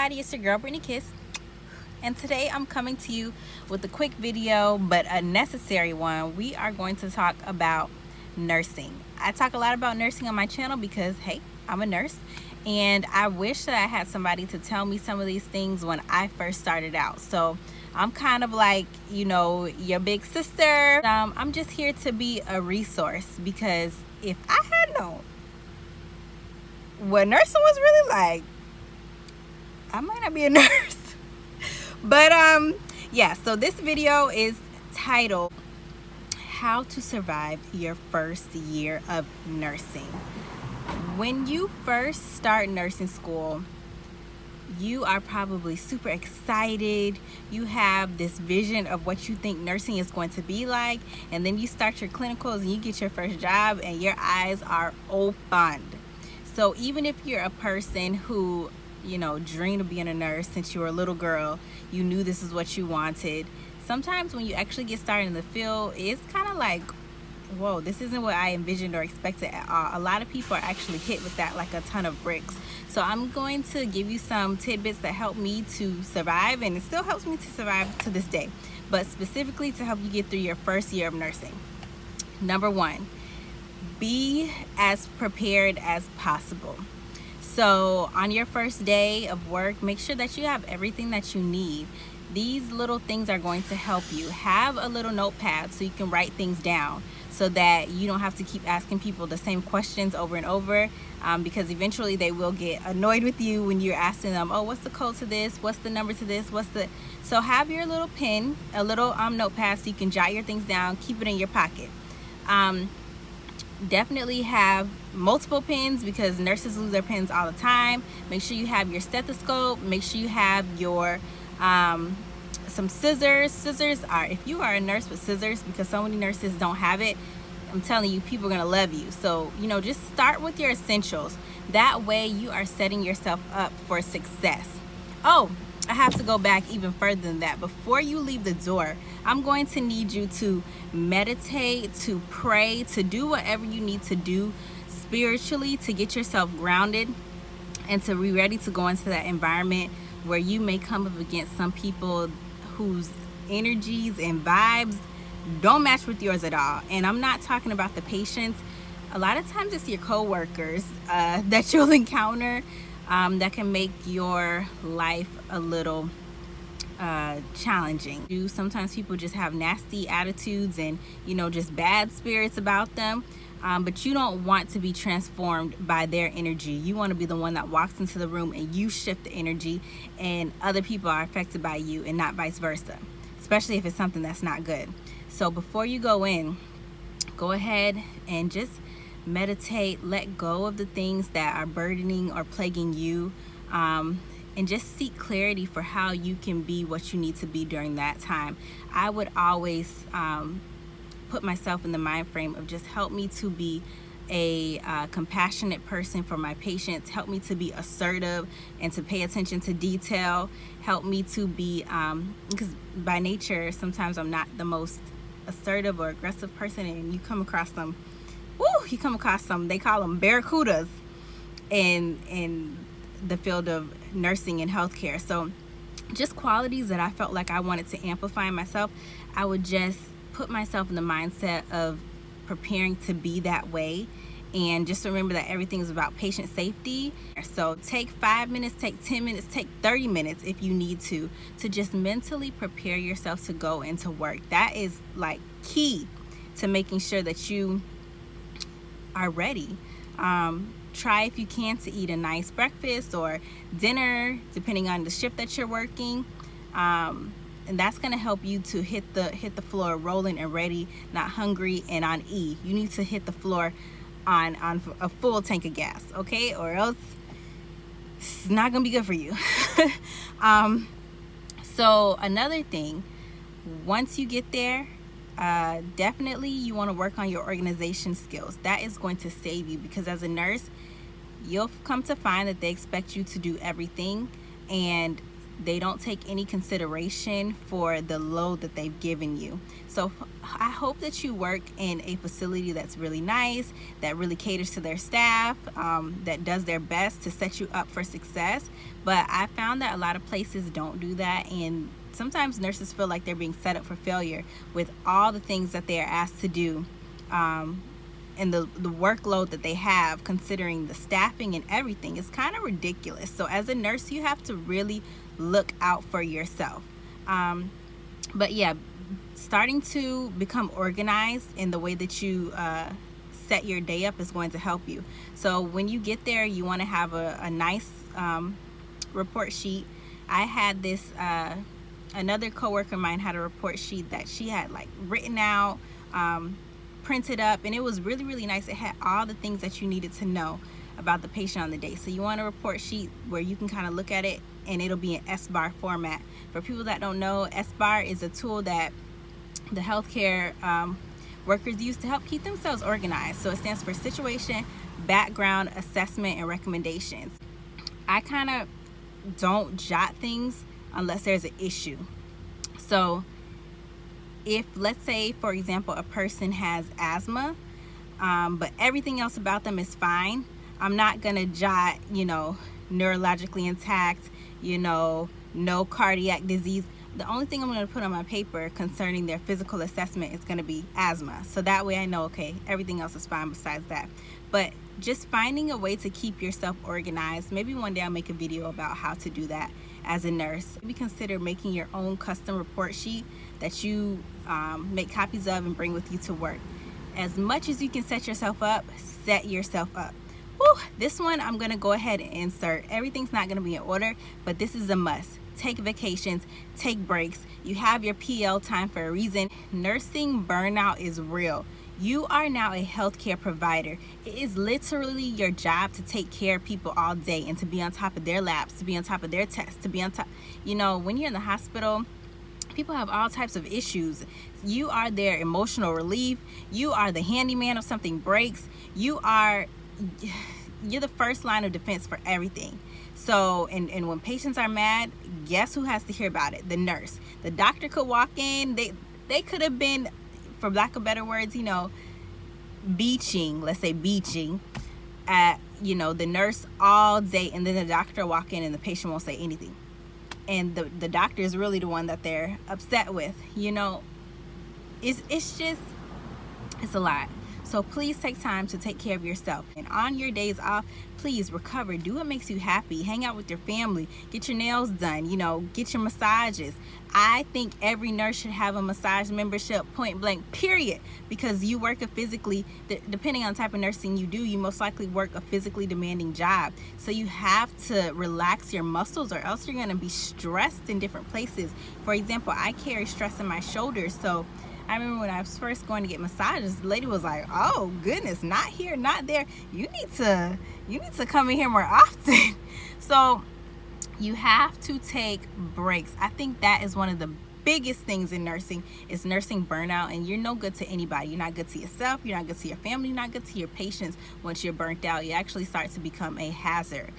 everybody, it's your girl Brittany Kiss, and today I'm coming to you with a quick video, but a necessary one. We are going to talk about nursing. I talk a lot about nursing on my channel because, hey, I'm a nurse, and I wish that I had somebody to tell me some of these things when I first started out. So I'm kind of like, your big sister. I'm just here to be a resource, because if I had known what nursing was really like, I might not be a nurse. But yeah, so this video is titled How to Survive Your First Year of Nursing. When you first start nursing school, you are probably super excited. You have this vision of what you think nursing is going to be like, and then you start your clinicals and you get your first job and your eyes are opened. So even if you're a person who dreamed of being a nurse since you were a little girl, you knew this is what you wanted, sometimes when you actually get started in the field, it's kind of like, whoa, this isn't what I envisioned or expected at all. A lot of people are actually hit with that like a ton of bricks. So I'm going to give you some tidbits that help me to survive, and it still helps me to survive to this day, but specifically to help you get through your first year of nursing. Number one, be as prepared as possible. So on your first day of work, make sure that you have everything that you need. These little things are going to help you. Have a little notepad so you can write things down, so that you don't have to keep asking people the same questions over and over, because eventually they will get annoyed with you when you're asking them, oh, what's the code to this? What's the number to this? So have your little pen, a little notepad, so you can jot your things down, keep it in your pocket. Definitely have multiple pens, because nurses lose their pens all the time. Make sure you have your stethoscope. Make sure you have your some scissors. Scissors are, if you are a nurse with scissors, because so many nurses don't have it, I'm telling you, people are gonna love you. So just start with your essentials. That way you are setting yourself up for success. Oh, I have to go back even further than that. Before you leave the door, I'm going to need you to meditate, to pray, to do whatever you need to do spiritually to get yourself grounded and to be ready to go into that environment where you may come up against some people whose energies and vibes don't match with yours at all. And I'm not talking about the patients. A lot of times it's your co-workers that you'll encounter that can make your life a little challenging. Sometimes people just have nasty attitudes and just bad spirits about them, but you don't want to be transformed by their energy. You want to be the one that walks into the room and you shift the energy, and other people are affected by you and not vice versa, especially if it's something that's not good. So before you go in, go ahead and just meditate, let go of the things that are burdening or plaguing you, and just seek clarity for how you can be what you need to be during that time. I would always put myself in the mind frame of just help me to be a compassionate person for my patients, help me to be assertive and to pay attention to detail, help me to be, because by nature sometimes I'm not the most assertive or aggressive person, and you come across them, they call them barracudas in the field of nursing and healthcare. So just qualities that I felt like I wanted to amplify in myself, I would just put myself in the mindset of preparing to be that way, and just remember that everything is about patient safety. So take 5 minutes, take 10 minutes, take 30 minutes if you need to just mentally prepare yourself to go into work. That is like key to making sure that you are ready. Try, if you can, to eat a nice breakfast or dinner, depending on the shift that you're working, and that's going to help you to hit the floor rolling and ready, not hungry and on E. You need to hit the floor on a full tank of gas, okay, or else it's not gonna be good for you. So another thing, once you get there, definitely you want to work on your organization skills. That is going to save you, because as a nurse, you'll come to find that they expect you to do everything, and They don't take any consideration for the load that they've given you. So I hope that you work in a facility that's really nice, that really caters to their staff, that does their best to set you up for success. But I found that a lot of places don't do that, and sometimes nurses feel like they're being set up for failure with all the things that they are asked to do, and the workload that they have, considering the staffing and everything. Is kind of ridiculous. So as a nurse, you have to really look out for yourself. But yeah, starting to become organized in the way that you set your day up is going to help you. So when you get there, you want to have a nice report sheet. I had this another coworker of mine had a report sheet that she had like written out, printed up, and it was really, really nice. It had all the things that you needed to know about the patient on the day. So you want a report sheet where you can kind of look at it, and it'll be in SBAR format. For people that don't know, SBAR is a tool that the healthcare workers use to help keep themselves organized. So it stands for situation, background, assessment, and recommendations. I kind of don't jot things unless there's an issue. So if, let's say, for example, a person has asthma, but everything else about them is fine, I'm not gonna jot, neurologically intact, no cardiac disease. The only thing I'm gonna put on my paper concerning their physical assessment is gonna be asthma. So that way I know, okay, everything else is fine besides that. But just finding a way to keep yourself organized. Maybe one day I'll make a video about how to do that as a nurse. Maybe consider making your own custom report sheet that you make copies of and bring with you to work. As much as you can set yourself up, set yourself up. Whew, this one I'm gonna go ahead and insert. Everything's not gonna be in order, but this is a must. Take vacations, take breaks. You have your PL time for a reason. Nursing burnout is real. You are now a healthcare provider. It is literally your job to take care of people all day and to be on top of their labs, to be on top of their tests, to be on top. When you're in the hospital, people have all types of issues. You are their emotional relief. You are the handyman if something breaks. You're the first line of defense for everything. So, and when patients are mad, guess who has to hear about it? The nurse. The doctor could walk in. They could have been, for lack of better words, beaching at, the nurse all day, and then the doctor walk in and the patient won't say anything. And the doctor is really the one that they're upset with. It's a lot. So please take time to take care of yourself. And on your days off, please recover. Do what makes you happy. Hang out with your family. Get your nails done. Get your massages. I think every nurse should have a massage membership, point blank, period. Because you work depending on the type of nursing you do, you most likely work a physically demanding job. So you have to relax your muscles, or else you're going to be stressed in different places. For example, I carry stress in my shoulders. So I remember when I was first going to get massages, the lady was like, "Oh goodness, not here, not there. You need to come in here more often." So you have to take breaks. I think that is one of the biggest things in nursing, is nursing burnout. And you're no good to anybody. You're not good to yourself. You're not good to your family. You're not good to your patients. Once you're burnt out, you actually start to become a hazard.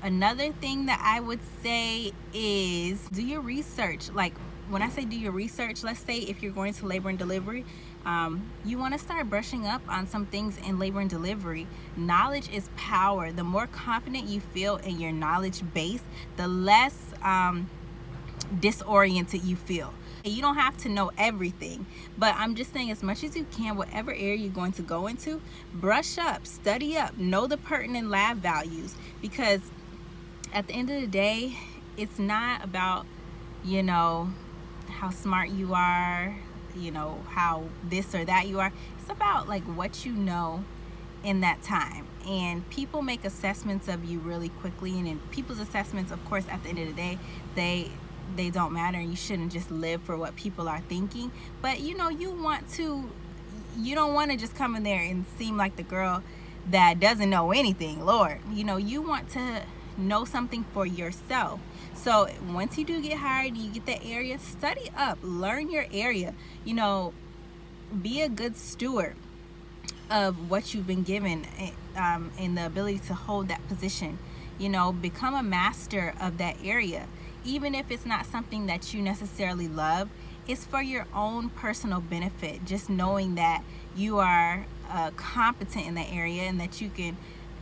Another thing that I would say is do your research. Like, when I say do your research, let's say if you're going to labor and delivery, you want to start brushing up on some things in labor and delivery. Knowledge is power. The more confident you feel in your knowledge base, the less disoriented you feel. You don't have to know everything, but I'm just saying, as much as you can, whatever area you're going to go into, brush up, study up, know the pertinent lab values. Because at the end of the day, it's not about, how smart you are, how this or that you are. It's about like what you know in that time. And people make assessments of you really quickly, and in people's assessments, of course, at the end of the day, they don't matter, and you shouldn't just live for what people are thinking. But you don't want to just come in there and seem like the girl that doesn't know anything. Lord, you want to know something for yourself. So once you do get hired, you get that area, study up, learn your area, be a good steward of what you've been given, and the ability to hold that position. Become a master of that area. even if it's not something that you necessarily love, it's for your own personal benefit. Just knowing that you are competent in that area and that you can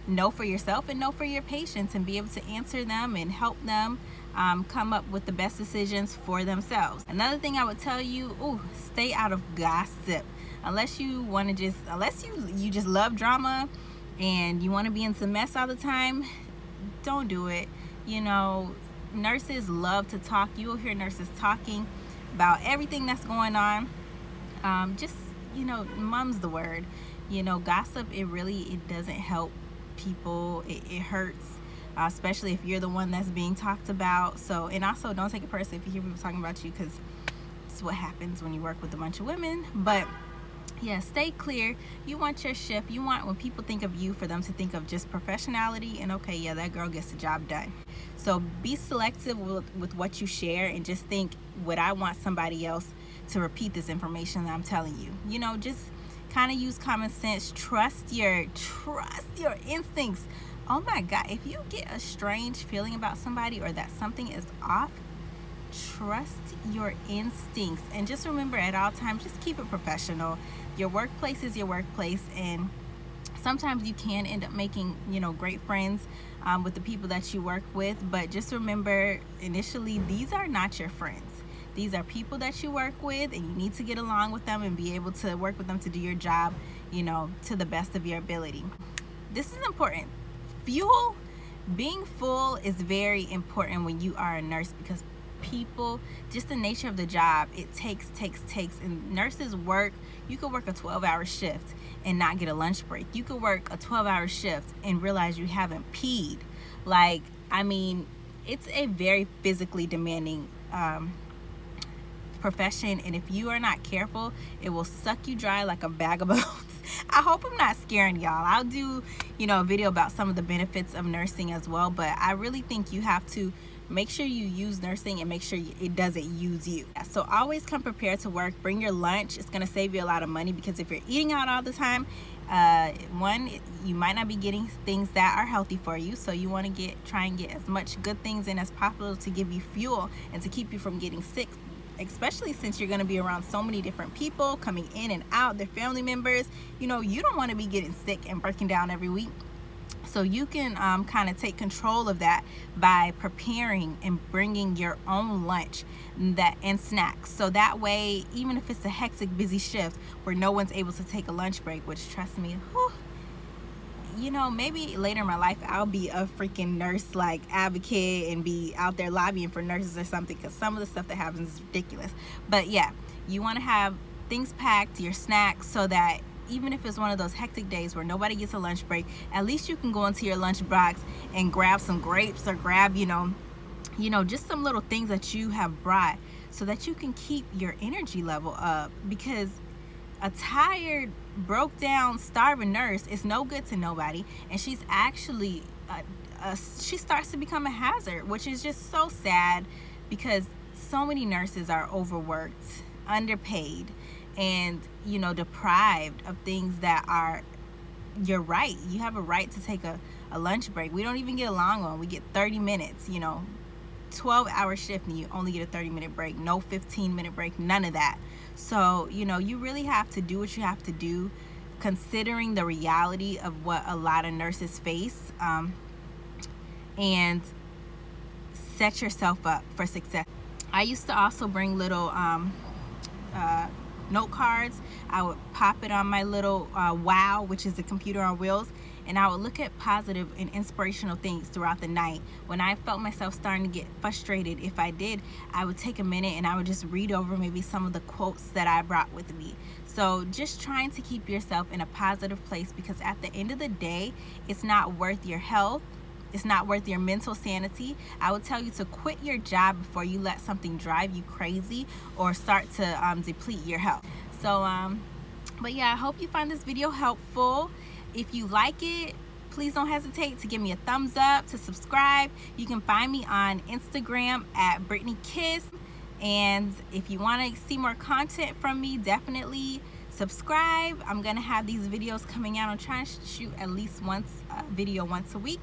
know for yourself and know for your patients and be able to answer them and help them come up with the best decisions for themselves. Another thing I would tell you, stay out of gossip. Unless you want to unless you just love drama and you want to be in some mess all the time, don't do it. You know, nurses love to talk. You will hear nurses talking about everything that's going on. Just, mum's the word. Gossip, it doesn't help people. It hurts, especially if you're the one that's being talked about. So, and also don't take it personally if you hear people talking about you, because it's what happens when you work with a bunch of women. But yeah, stay clear. You want your shift. You want, when people think of you, for them to think of just professionality and, okay, yeah, that girl gets the job done. So be selective with what you share, and just think, would I want somebody else to repeat this information that I'm telling you? Just kind of use common sense. Trust your instincts. Oh my God, if you get a strange feeling about somebody or that something is off, trust your instincts. And just remember, at all times, just keep it professional. Your workplace is your workplace, and sometimes you can end up making great friends with the people that you work with. But just remember, initially, these are not your friends. These are people that you work with, and you need to get along with them and be able to work with them to do your job to the best of your ability. This is important. Fuel, being full, is very important when you are a nurse, because people, just the nature of the job, it takes. And nurses work, you could work a 12-hour shift and not get a lunch break. You could work a 12-hour shift and realize you haven't peed. It's a very physically demanding profession, and if you are not careful, it will suck you dry like a bag of bones. I hope I'm not scaring y'all. I'll do a video about some of the benefits of nursing as well, but I really think you have to make sure you use nursing and make sure it doesn't use you. So always come prepared to work. Bring your lunch. It's going to save you a lot of money, because if you're eating out all the time, one, you might not be getting things that are healthy for you. So you want to try and get as much good things in as possible to give you fuel and to keep you from getting sick, especially since you're going to be around so many different people coming in and out, their family members. You don't want to be getting sick and breaking down every week. So you can kind of take control of that by preparing and bringing your own lunch and snacks. So that way, even if it's a hectic, busy shift where no one's able to take a lunch break, which, trust me, maybe later in my life I'll be a freaking nurse advocate and be out there lobbying for nurses or something, because some of the stuff that happens is ridiculous. But yeah, you want to have things packed, your snacks, so that even if it's one of those hectic days where nobody gets a lunch break, at least you can go into your lunch box and grab some grapes or grab just some little things that you have brought, so that you can keep your energy level up. Because a tired, broke down, starving nurse is no good to nobody, and she's actually she starts to become a hazard, which is just so sad, because so many nurses are overworked, underpaid, and deprived of things that are your right. You have a right to take a lunch break. We don't even get a long one. We get 30 minutes, 12-hour shift, and you only get a 30-minute break. No 15-minute break, none of that. So you really have to do what you have to do, considering the reality of what a lot of nurses face, and set yourself up for success. I used to also bring little note cards. I would pop it on my little WOW, which is the computer on wheels, and I would look at positive and inspirational things throughout the night. When I felt myself starting to get frustrated, if I did, I would take a minute and I would just read over maybe some of the quotes that I brought with me. So just trying to keep yourself in a positive place, because at the end of the day, it's not worth your health. It's not worth your mental sanity. I would tell you to quit your job before you let something drive you crazy or start to deplete your health. So, but yeah, I hope you find this video helpful. If you like it, please don't hesitate to give me a thumbs up, to subscribe. You can find me on Instagram at Brittany Kiss. And if you want to see more content from me, definitely subscribe. I'm gonna have these videos coming out. I'm trying to shoot at least a video once a week.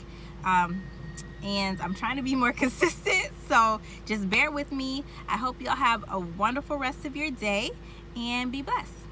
and I'm trying to be more consistent, so just bear with me. I hope y'all have a wonderful rest of your day and be blessed.